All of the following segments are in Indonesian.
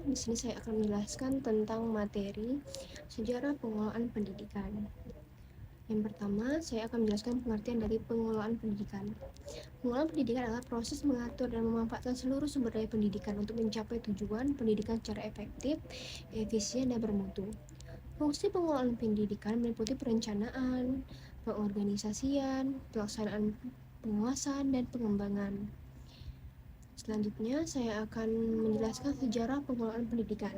Di sini saya akan menjelaskan tentang materi sejarah pengelolaan pendidikan. Yang pertama, saya akan menjelaskan pengertian dari pengelolaan pendidikan. Pengelolaan pendidikan adalah proses mengatur dan memanfaatkan seluruh sumber daya pendidikan untuk mencapai tujuan pendidikan secara efektif, efisien, dan bermutu. Fungsi pengelolaan pendidikan meliputi perencanaan, pengorganisasian, pelaksanaan pengawasan, dan pengembangan. Selanjutnya, saya akan menjelaskan sejarah pengelolaan pendidikan.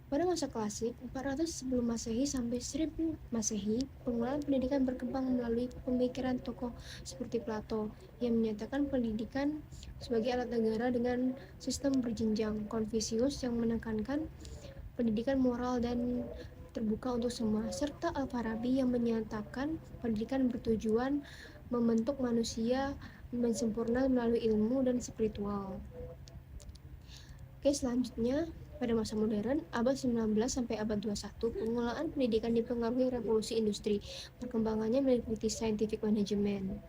Pada masa klasik, 400 sebelum Masehi sampai 1000 Masehi, pengelolaan pendidikan berkembang melalui pemikiran tokoh seperti Plato yang menyatakan pendidikan sebagai alat negara dengan sistem berjenjang, Konfusius yang menekankan pendidikan moral dan terbuka untuk semua, serta Al-Farabi yang menyatakan pendidikan bertujuan membentuk manusia sempurna melalui ilmu dan spiritual. Oke, selanjutnya pada masa modern, abad 19 sampai abad 21, pengelolaan pendidikan dipengaruhi revolusi industri. Perkembangannya meliputi scientific management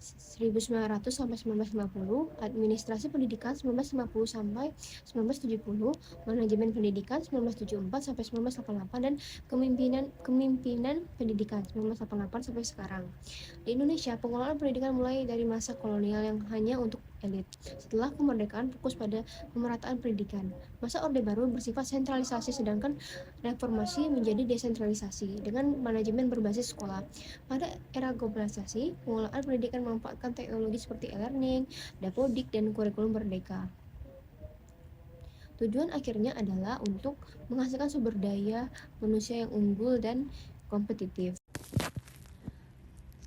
1900 sampai 1950, administrasi pendidikan 1950 sampai 1970, manajemen pendidikan 1974 sampai 1988, dan kepemimpinan pendidikan 1988 sampai sekarang. Di Indonesia, pengelolaan pendidikan mulai dari masa kolonial yang hanya untuk elit. Setelah kemerdekaan fokus pada pemerataan pendidikan. Masa Orde Baru bersifat sentralisasi, sedangkan reformasi menjadi desentralisasi dengan manajemen berbasis sekolah. Pada era globalisasi, pengelolaan pendidikan memanfaatkan teknologi seperti e-learning, dapodik, dan kurikulum merdeka. Tujuan akhirnya adalah untuk menghasilkan sumber daya manusia yang unggul dan kompetitif.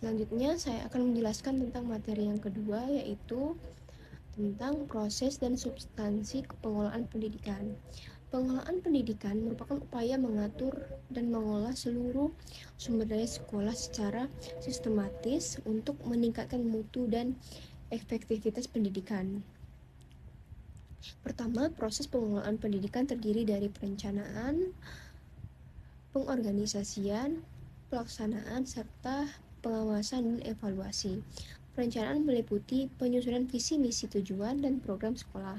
Selanjutnya, saya akan menjelaskan tentang materi yang kedua, yaitu tentang proses dan substansi pengelolaan pendidikan. Pengelolaan pendidikan merupakan upaya mengatur dan mengolah seluruh sumber daya sekolah secara sistematis untuk meningkatkan mutu dan efektivitas pendidikan. Pertama, proses pengelolaan pendidikan terdiri dari perencanaan, pengorganisasian, pelaksanaan, serta pengawasan dan evaluasi. Perencanaan meliputi penyusunan visi, misi, tujuan, dan program sekolah.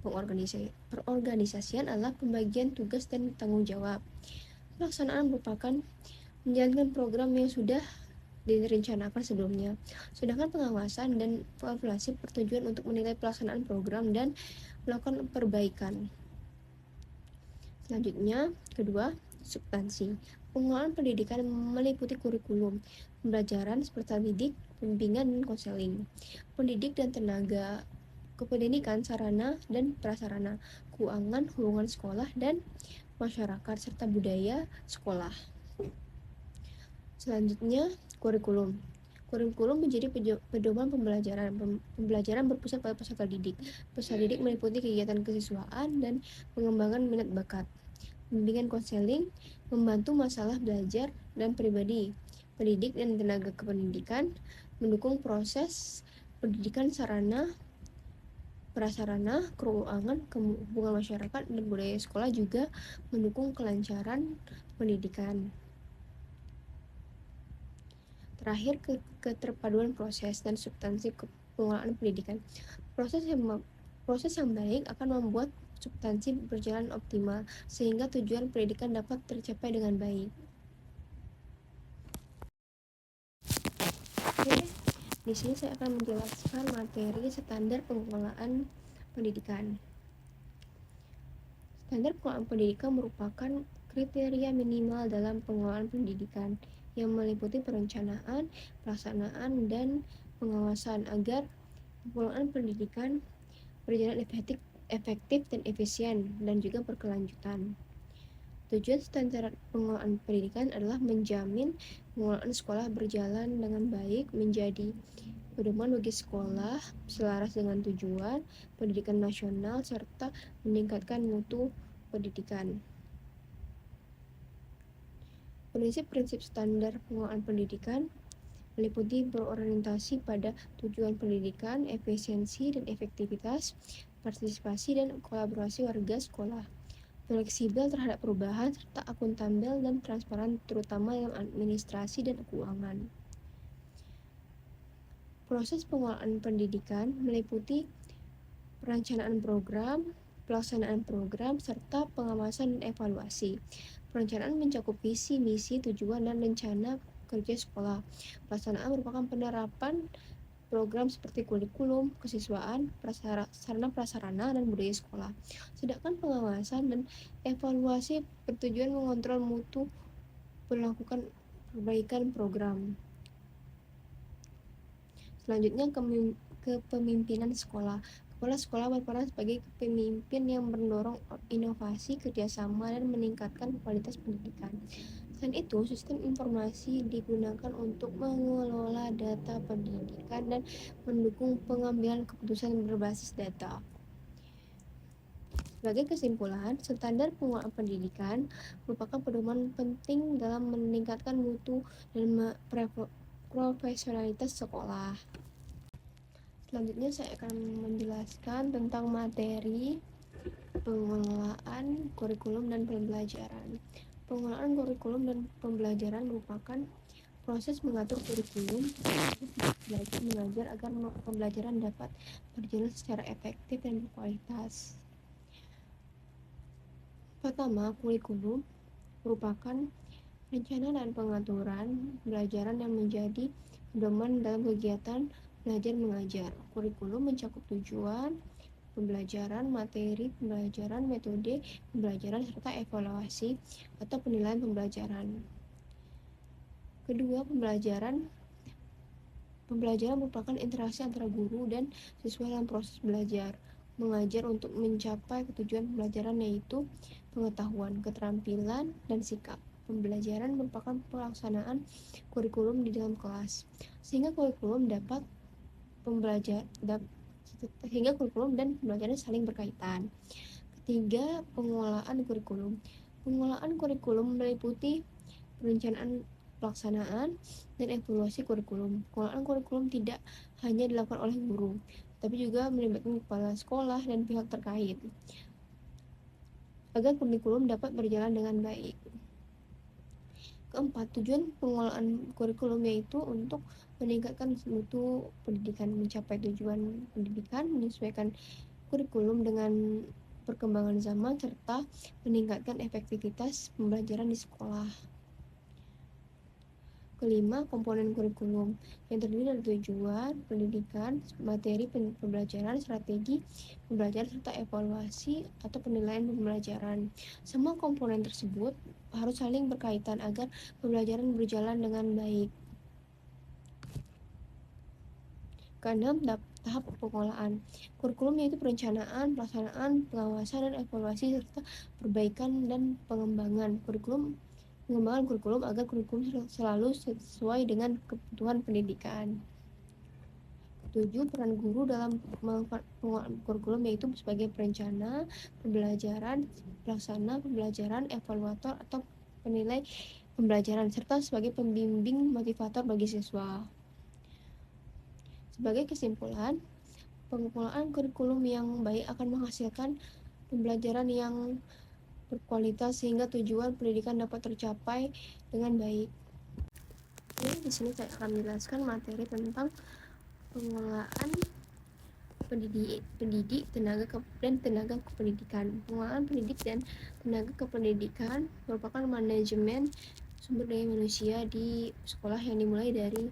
Perorganisasian adalah pembagian tugas dan tanggung jawab. Pelaksanaan merupakan menjalankan program yang sudah direncanakan sebelumnya. Sedangkan pengawasan dan evaluasi bertujuan untuk menilai pelaksanaan program dan melakukan perbaikan. Selanjutnya, kedua, substansi. Pengelolaan pendidikan meliputi kurikulum, pembelajaran, peserta didik, pembimbingan, dan konseling. Pendidik dan tenaga kependidikan, sarana dan prasarana, keuangan, hubungan sekolah dan masyarakat, serta budaya sekolah. Selanjutnya, kurikulum. Kurikulum menjadi pedoman pembelajaran. Pembelajaran berpusat pada peserta didik. Peserta didik meliputi kegiatan kesiswaan dan pengembangan minat bakat. Bimbingan konseling membantu masalah belajar dan pribadi. Pendidik dan tenaga kependidikan mendukung proses pendidikan, sarana, prasarana, keuangan, hubungan masyarakat, dan budaya sekolah juga mendukung kelancaran pendidikan. Terakhir, keterpaduan proses dan substansi pengelolaan pendidikan. Proses yang baik akan membuat substansi berjalan optimal sehingga tujuan pendidikan dapat tercapai dengan baik. Oke, di sini saya akan menjelaskan materi standar pengelolaan pendidikan. Standar pengelolaan pendidikan merupakan kriteria minimal dalam pengelolaan pendidikan yang meliputi perencanaan, pelaksanaan, dan pengawasan agar pengelolaan pendidikan berjalan efektif dan efisien, dan juga berkelanjutan. Tujuan standar pengelolaan pendidikan adalah menjamin pengelolaan sekolah berjalan dengan baik, menjadi pedoman bagi sekolah selaras dengan tujuan pendidikan nasional, serta meningkatkan mutu pendidikan. Prinsip-prinsip standar pengelolaan pendidikan meliputi berorientasi pada tujuan pendidikan, efisiensi dan efektivitas, partisipasi dan kolaborasi warga sekolah, fleksibel terhadap perubahan, serta akuntabel dan transparan terutama dalam administrasi dan keuangan. Proses pengelolaan pendidikan meliputi perencanaan program, pelaksanaan program, serta pengawasan dan evaluasi. Perencanaan mencakup visi, misi, tujuan, dan rencana kerja sekolah. Pelaksanaan merupakan penerapan program seperti kurikulum, kesiswaan, sarana prasarana, dan budaya sekolah. Sedangkan pengawasan dan evaluasi bertujuan mengontrol mutu melakukan perbaikan program. Selanjutnya, kepemimpinan sekolah. Kepala sekolah berperan sebagai pemimpin yang mendorong inovasi, kerjasama, dan meningkatkan kualitas pendidikan. Selain itu, sistem informasi digunakan untuk mengelola data pendidikan dan mendukung pengambilan keputusan berbasis data. Sebagai kesimpulan, standar pengelolaan pendidikan merupakan pedoman penting dalam meningkatkan mutu dan profesionalitas sekolah. Selanjutnya saya akan menjelaskan tentang materi pengelolaan kurikulum dan pembelajaran. Pengelolaan kurikulum dan pembelajaran merupakan proses mengatur kurikulum belajar mengajar agar pembelajaran dapat berjalan secara efektif dan berkualitas. Pertama, kurikulum merupakan rencana dan pengaturan pembelajaran yang menjadi pedoman dalam kegiatan belajar mengajar. Kurikulum mencakup tujuan pembelajaran, materi pembelajaran, metode pembelajaran, serta evaluasi atau penilaian pembelajaran. Kedua, pembelajaran merupakan interaksi antara guru dan siswa dalam proses belajar mengajar untuk mencapai tujuan pembelajaran, yaitu pengetahuan, keterampilan, dan sikap. Pembelajaran merupakan pelaksanaan kurikulum di dalam kelas, sehingga kurikulum dan pembelajaran saling berkaitan. Ketiga, pengelolaan kurikulum. Pengelolaan kurikulum meliputi perencanaan, pelaksanaan, dan evaluasi kurikulum. Pengelolaan kurikulum tidak hanya dilakukan oleh guru, tapi juga melibatkan kepala sekolah dan pihak terkait agar kurikulum dapat berjalan dengan baik. Keempat, tujuan pengelolaan kurikulum yaitu untuk meningkatkan mutu pendidikan, mencapai tujuan pendidikan, menyesuaikan kurikulum dengan perkembangan zaman, serta meningkatkan efektivitas pembelajaran di sekolah. Kelima, komponen kurikulum yang terdiri dari tujuan pendidikan, materi pembelajaran, strategi pembelajaran, serta evaluasi atau penilaian pembelajaran. Semua komponen tersebut harus saling berkaitan agar pembelajaran berjalan dengan baik. Keenam, tahap pengelolaan kurikulum yaitu perencanaan, pelaksanaan, pengawasan, dan evaluasi, serta perbaikan dan pengembangan kurikulum agar kurikulum selalu sesuai dengan kebutuhan pendidikan. Ketujuh, peran guru dalam pengelolaan kurikulum yaitu sebagai perencana pembelajaran, pelaksana pembelajaran, evaluator atau penilai pembelajaran, serta sebagai pembimbing motivator bagi siswa. Sebagai kesimpulan, pengelolaan kurikulum yang baik akan menghasilkan pembelajaran yang berkualitas sehingga tujuan pendidikan dapat tercapai dengan baik. Jadi di sini saya akan menjelaskan materi tentang pengelolaan pendidik dan tenaga kependidikan. Pengelolaan pendidik dan tenaga kependidikan merupakan manajemen sumber daya manusia di sekolah yang dimulai dari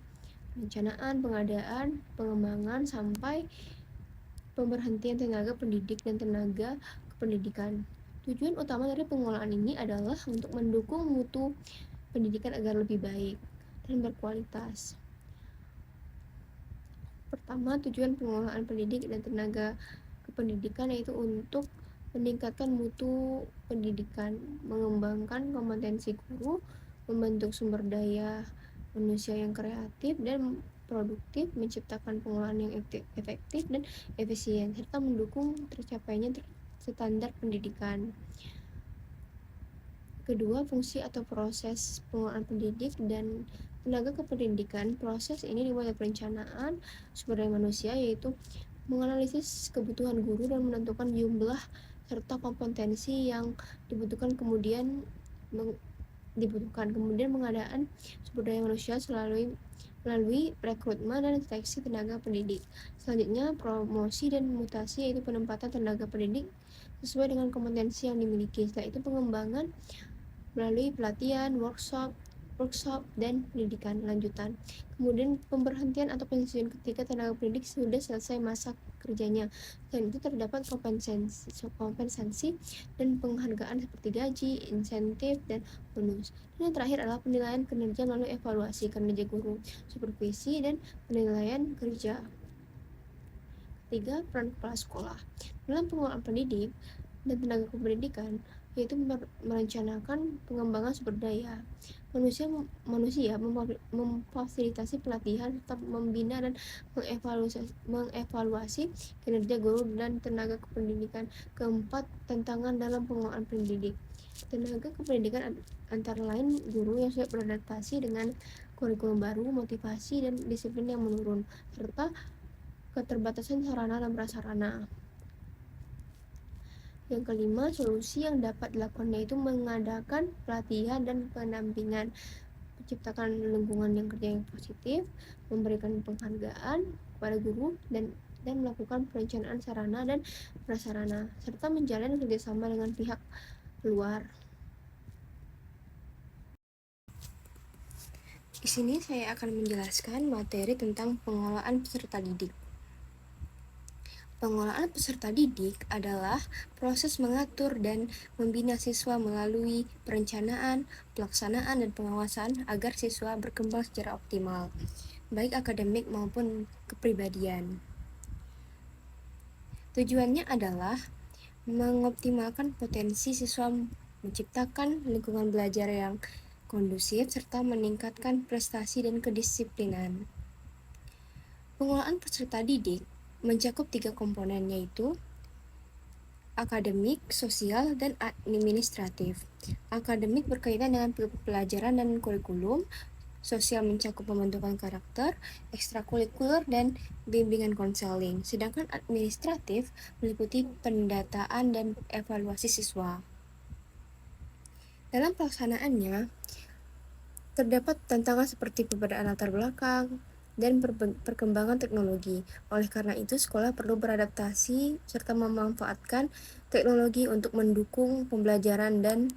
perencanaan, pengadaan, pengembangan, sampai pemberhentian tenaga pendidik dan tenaga kependidikan. Tujuan utama dari pengelolaan ini adalah untuk mendukung mutu pendidikan agar lebih baik dan berkualitas. Pertama, tujuan pengelolaan pendidik dan tenaga kependidikan yaitu untuk meningkatkan mutu pendidikan, mengembangkan kompetensi guru, membentuk sumber daya manusia yang kreatif dan produktif, menciptakan pengelolaan yang efektif dan efisien, serta mendukung tercapainya standar pendidikan. Kedua, fungsi atau proses pengelolaan pendidik dan tenaga kependidikan. Proses ini dimulai dari perencanaan sumber daya manusia, yaitu menganalisis kebutuhan guru dan menentukan jumlah serta kompetensi yang dibutuhkan, kemudian pengadaan sumber daya manusia melalui melalui rekrutmen dan seleksi tenaga pendidik. Selanjutnya, promosi dan mutasi, yaitu penempatan tenaga pendidik sesuai dengan kompetensi yang dimiliki. Setelah itu, pengembangan melalui pelatihan, workshop, dan pendidikan lanjutan. Kemudian pemberhentian atau pensiun ketika tenaga pendidik sudah selesai masa kerjanya. Dan itu terdapat kompensasi dan penghargaan seperti gaji, insentif, dan bonus. Dan yang terakhir adalah penilaian kinerja melalui evaluasi kinerja guru, supervisi, dan penilaian kerja. Ketiga, peran kepala sekolah. Dalam pengelolaan pendidik dan tenaga kependidikan, yaitu merencanakan pengembangan sumber daya manusia, memfasilitasi pelatihan, serta membina dan mengevaluasi kinerja guru dan tenaga kependidikan. Keempat, tantangan dalam pengelolaan pendidik. Tenaga kependidikan antara lain guru yang sudah beradaptasi dengan kurikulum baru, motivasi dan disiplin yang menurun, serta keterbatasan sarana dan prasarana. Yang kelima, solusi yang dapat dilakukan yaitu mengadakan pelatihan dan pendampingan, menciptakan lingkungan yang kerja yang positif, memberikan penghargaan kepada guru, dan melakukan perencanaan sarana dan prasarana, serta menjalin kerjasama dengan pihak luar. Di sini saya akan menjelaskan materi tentang pengelolaan peserta didik. Pengelolaan peserta didik adalah proses mengatur dan membina siswa melalui perencanaan, pelaksanaan, dan pengawasan agar siswa berkembang secara optimal, baik akademik maupun kepribadian. Tujuannya adalah mengoptimalkan potensi siswa, menciptakan lingkungan belajar yang kondusif, serta meningkatkan prestasi dan kedisiplinan. Pengelolaan peserta didik mencakup 3 komponen, yaitu akademik, sosial, dan administratif. Akademik berkaitan dengan pelajaran dan kurikulum, sosial mencakup pembentukan karakter, ekstrakurikuler, dan bimbingan konseling. Sedangkan administratif meliputi pendataan dan evaluasi siswa. Dalam pelaksanaannya, terdapat tantangan seperti perbedaan latar belakang dan perkembangan teknologi. Oleh karena itu, sekolah perlu beradaptasi serta memanfaatkan teknologi untuk mendukung pembelajaran dan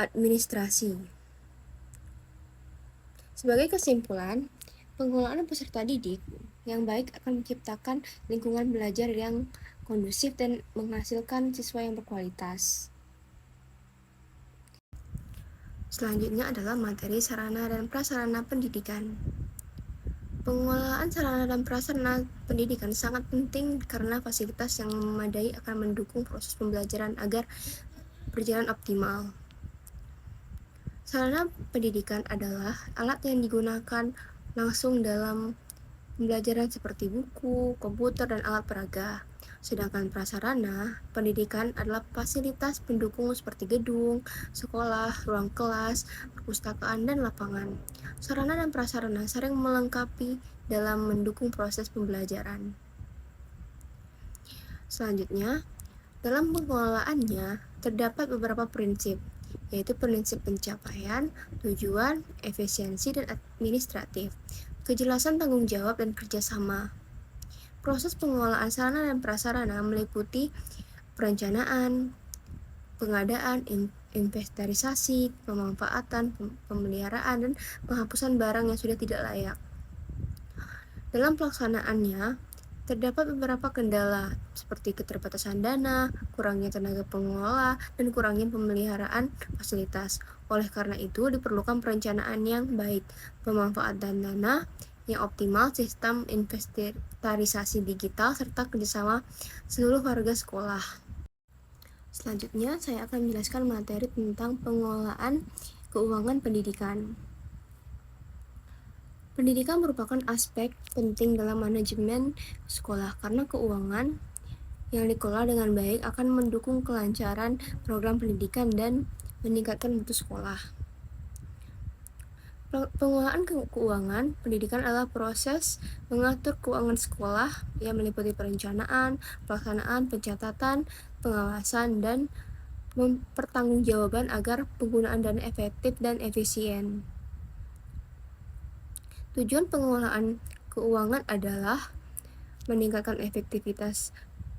administrasi. Sebagai kesimpulan, pengelolaan peserta didik yang baik akan menciptakan lingkungan belajar yang kondusif dan menghasilkan siswa yang berkualitas. Selanjutnya adalah materi sarana dan prasarana pendidikan. Pengelolaan sarana dan prasarana pendidikan sangat penting karena fasilitas yang memadai akan mendukung proses pembelajaran agar berjalan optimal. Sarana pendidikan adalah alat yang digunakan langsung dalam pembelajaran seperti buku, komputer, dan alat peraga. Sedangkan prasarana pendidikan adalah fasilitas pendukung seperti gedung, sekolah, ruang kelas, perpustakaan, dan lapangan. Sarana dan prasarana sering melengkapi dalam mendukung proses pembelajaran. Selanjutnya, dalam pengelolaannya terdapat beberapa prinsip, yaitu prinsip pencapaian, tujuan, efisiensi, dan administratif, kejelasan tanggung jawab, dan kerjasama. Proses pengelolaan sarana dan prasarana meliputi perencanaan, pengadaan, inventarisasi, pemanfaatan, pemeliharaan, dan penghapusan barang yang sudah tidak layak. Dalam pelaksanaannya, terdapat beberapa kendala seperti keterbatasan dana, kurangnya tenaga pengelola, dan kurangnya pemeliharaan fasilitas. Oleh karena itu, diperlukan perencanaan yang baik, pemanfaatan dana yang optimal, sistem inventarisasi digital, serta kerjasama seluruh warga sekolah. Selanjutnya, saya akan menjelaskan materi tentang pengelolaan keuangan pendidikan. Pendidikan merupakan aspek penting dalam manajemen sekolah karena keuangan yang dikelola dengan baik akan mendukung kelancaran program pendidikan dan meningkatkan mutu sekolah. Pengelolaan keuangan pendidikan adalah proses mengatur keuangan sekolah yang meliputi perencanaan, pelaksanaan, pencatatan, pengawasan, dan pertanggungjawaban agar penggunaan dana efektif dan efisien. Tujuan pengelolaan keuangan adalah meningkatkan efektivitas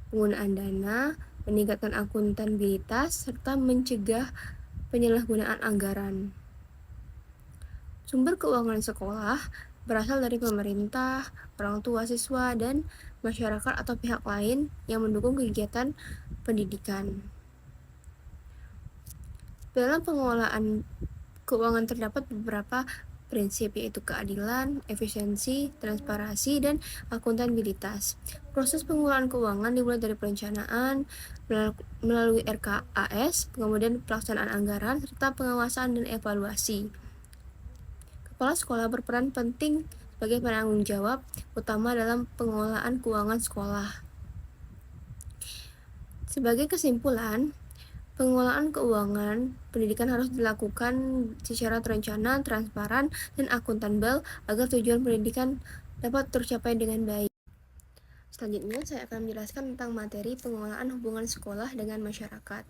penggunaan dana, meningkatkan akuntabilitas, serta mencegah penyalahgunaan anggaran. Sumber keuangan sekolah berasal dari pemerintah, orang tua siswa, dan masyarakat atau pihak lain yang mendukung kegiatan pendidikan. Dalam pengelolaan keuangan terdapat beberapa prinsip, yaitu keadilan, efisiensi, transparansi, dan akuntabilitas. Proses pengelolaan keuangan dimulai dari perencanaan melalui RKAS, kemudian pelaksanaan anggaran, serta pengawasan dan evaluasi. Kepala sekolah berperan penting sebagai penanggung jawab utama dalam pengelolaan keuangan sekolah. Sebagai kesimpulan, pengelolaan keuangan pendidikan harus dilakukan secara terencana, transparan, dan akuntabel agar tujuan pendidikan dapat tercapai dengan baik. Selanjutnya, saya akan menjelaskan tentang materi pengelolaan hubungan sekolah dengan masyarakat.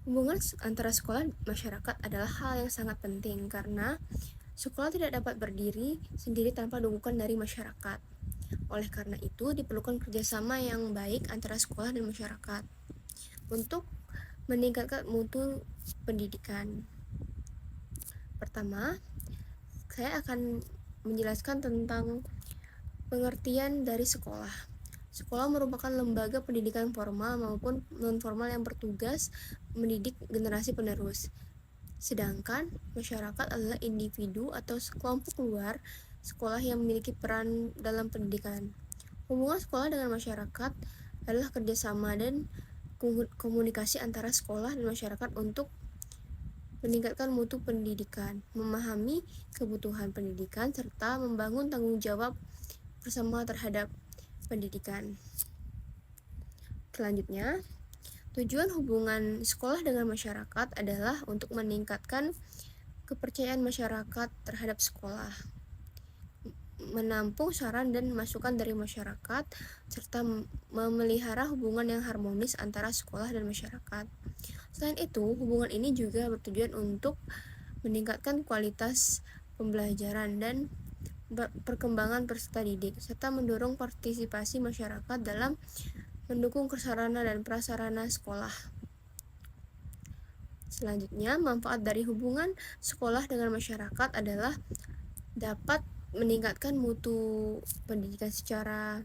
Hubungan antara sekolah dan masyarakat adalah hal yang sangat penting karena sekolah tidak dapat berdiri sendiri tanpa dukungan dari masyarakat. Oleh karena itu, diperlukan kerjasama yang baik antara sekolah dan masyarakat untuk meningkatkan mutu pendidikan. Pertama, saya akan menjelaskan tentang pengertian dari sekolah. Sekolah merupakan lembaga pendidikan formal maupun non-formal yang bertugas mendidik generasi penerus. Sedangkan masyarakat adalah individu atau kelompok luar sekolah yang memiliki peran dalam pendidikan. Hubungan sekolah dengan masyarakat adalah kerjasama dan komunikasi antara sekolah dan masyarakat untuk meningkatkan mutu pendidikan, memahami kebutuhan pendidikan, serta membangun tanggung jawab bersama terhadap pendidikan. Selanjutnya, tujuan hubungan sekolah dengan masyarakat adalah untuk meningkatkan kepercayaan masyarakat terhadap sekolah, menampung saran dan masukan dari masyarakat, serta memelihara hubungan yang harmonis antara sekolah dan masyarakat. Selain itu, hubungan ini juga bertujuan untuk meningkatkan kualitas pembelajaran dan perkembangan peserta didik, serta mendorong partisipasi masyarakat dalam mendukung sarana dan prasarana sekolah. Selanjutnya, manfaat dari hubungan sekolah dengan masyarakat adalah dapat meningkatkan mutu pendidikan secara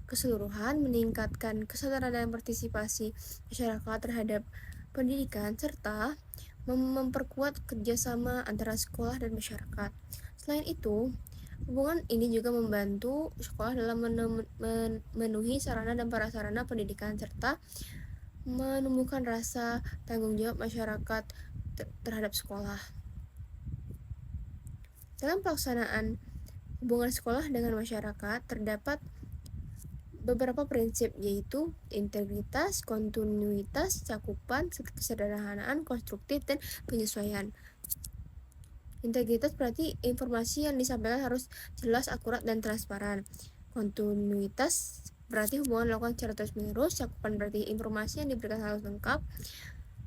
keseluruhan, meningkatkan kesadaran dan partisipasi masyarakat terhadap pendidikan, serta memperkuat kerjasama antara sekolah dan masyarakat. Selain itu, hubungan ini juga membantu sekolah dalam memenuhi sarana dan prasarana pendidikan, serta menumbuhkan rasa tanggung jawab masyarakat terhadap sekolah. Dalam pelaksanaan hubungan sekolah dengan masyarakat terdapat beberapa prinsip, yaitu integritas, kontinuitas, cakupan, kesederhanaan, konstruktif, dan penyesuaian. Integritas berarti informasi yang disampaikan harus jelas, akurat, dan transparan. Kontinuitas berarti hubungan dilakukan secara terus-menerus. Cakupan berarti informasi yang diberikan harus lengkap.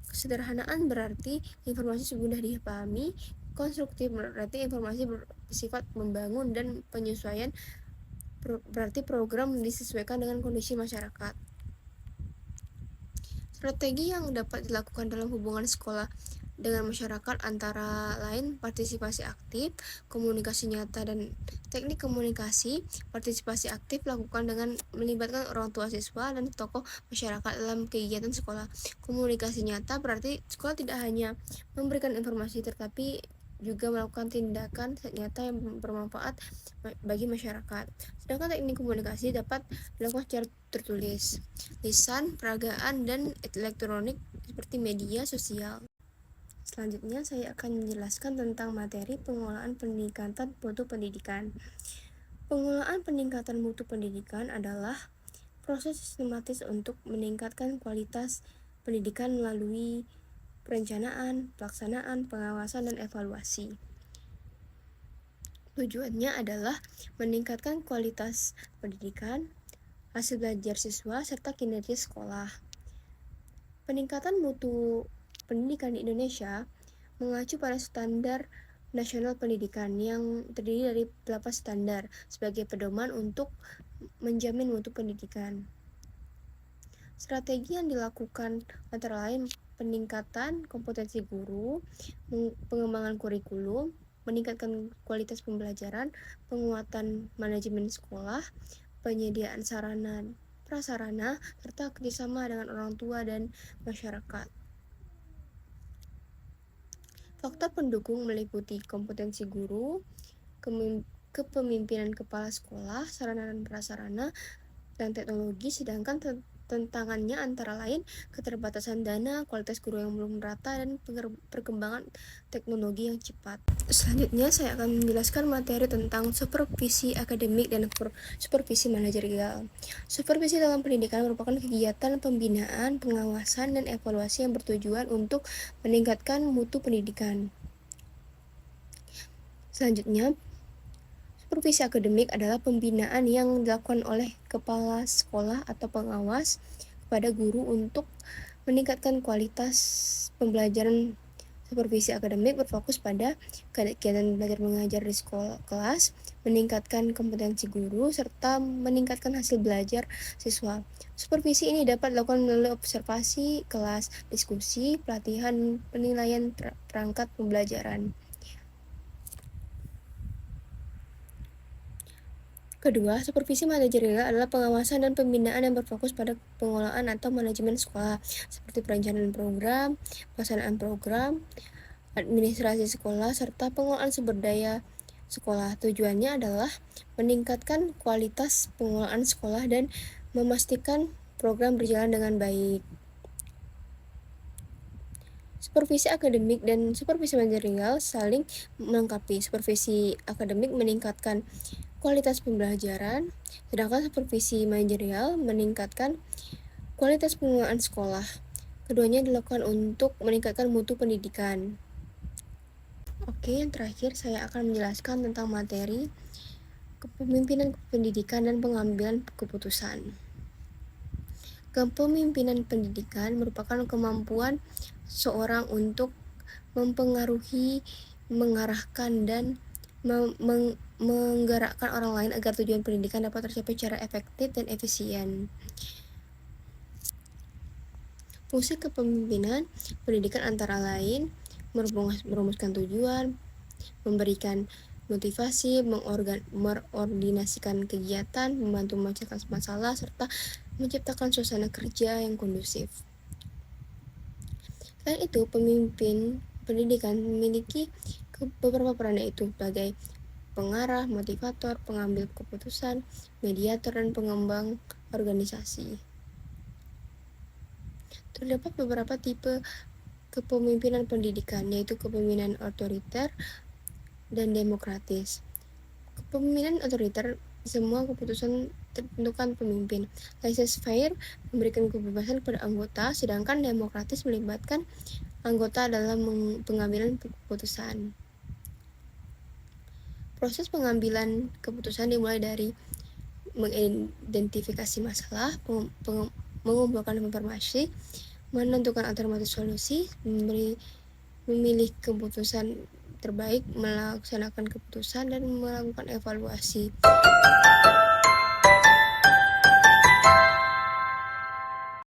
Kesederhanaan berarti informasi mudah dipahami. Konstruktif berarti informasi bersifat membangun, dan penyesuaian berarti program disesuaikan dengan kondisi masyarakat. Strategi yang dapat dilakukan dalam hubungan sekolah dengan masyarakat antara lain partisipasi aktif, komunikasi nyata, dan teknik komunikasi. Partisipasi aktif dilakukan dengan melibatkan orang tua siswa dan tokoh masyarakat dalam kegiatan sekolah. Komunikasi nyata berarti sekolah tidak hanya memberikan informasi tetapi juga melakukan tindakan nyata yang bermanfaat bagi masyarakat. Sedangkan teknik komunikasi dapat dilakukan secara tertulis, lisan, peragaan, dan elektronik seperti media sosial. Selanjutnya, saya akan menjelaskan tentang materi pengelolaan peningkatan mutu pendidikan. Pengelolaan peningkatan mutu pendidikan adalah proses sistematis untuk meningkatkan kualitas pendidikan melalui perencanaan, pelaksanaan, pengawasan, dan evaluasi. Tujuannya adalah meningkatkan kualitas pendidikan, hasil belajar siswa, serta kinerja sekolah. Peningkatan mutu pendidikan di Indonesia mengacu pada standar Nasional Pendidikan yang terdiri dari 8 standar sebagai pedoman untuk menjamin mutu pendidikan. Strategi yang dilakukan antara lain peningkatan kompetensi guru, pengembangan kurikulum, meningkatkan kualitas pembelajaran, penguatan manajemen sekolah, penyediaan sarana prasarana, serta kerjasama dengan orang tua dan masyarakat. Faktor pendukung meliputi kompetensi guru, kepemimpinan kepala sekolah, sarana dan prasarana, dan teknologi, sedangkan tantangannya antara lain keterbatasan dana, kualitas guru yang belum merata, dan perkembangan teknologi yang cepat. Selanjutnya saya akan menjelaskan materi tentang supervisi akademik dan supervisi manajerial. Supervisi dalam pendidikan merupakan kegiatan pembinaan, pengawasan, dan evaluasi yang bertujuan untuk meningkatkan mutu pendidikan. Selanjutnya, supervisi akademik adalah pembinaan yang dilakukan oleh kepala sekolah atau pengawas kepada guru untuk meningkatkan kualitas pembelajaran. Supervisi akademik berfokus pada kegiatan belajar mengajar di sekolah kelas, meningkatkan kompetensi guru, serta meningkatkan hasil belajar siswa. Supervisi ini dapat dilakukan melalui observasi kelas, diskusi, pelatihan, penilaian perangkat pembelajaran. Kedua, supervisi manajerial adalah pengawasan dan pembinaan yang berfokus pada pengelolaan atau manajemen sekolah, seperti perencanaan program, pelaksanaan program, administrasi sekolah, serta pengelolaan sumber daya sekolah. Tujuannya adalah meningkatkan kualitas pengelolaan sekolah dan memastikan program berjalan dengan baik. Supervisi akademik dan supervisi manajerial saling melengkapi. Supervisi akademik meningkatkan kualitas pembelajaran, sedangkan supervisi manajerial meningkatkan kualitas pengelolaan sekolah. Keduanya dilakukan untuk meningkatkan mutu pendidikan. Oke, yang terakhir saya akan menjelaskan tentang materi kepemimpinan pendidikan dan pengambilan keputusan. Kepemimpinan pendidikan merupakan kemampuan seorang untuk mempengaruhi, mengarahkan, dan menggerakkan orang lain agar tujuan pendidikan dapat tercapai secara efektif dan efisien. Fungsi kepemimpinan pendidikan antara lain merumuskan tujuan, memberikan motivasi, mengordinasikan kegiatan, membantu memecahkan masalah, serta menciptakan suasana kerja yang kondusif. Selain itu, pemimpin pendidikan memiliki beberapa peran, yaitu sebagai pengarah, motivator, pengambil keputusan, mediator, dan pengembang organisasi. Terdapat beberapa tipe kepemimpinan pendidikan, yaitu kepemimpinan otoriter dan demokratis. Kepemimpinan otoriter, semua keputusan ditentukan pemimpin. Laissez-faire memberikan kebebasan kepada anggota, sedangkan demokratis melibatkan anggota dalam pengambilan keputusan. Proses pengambilan keputusan dimulai dari mengidentifikasi masalah, mengumpulkan informasi, menentukan alternatif solusi, memilih keputusan terbaik, melaksanakan keputusan, dan melakukan evaluasi.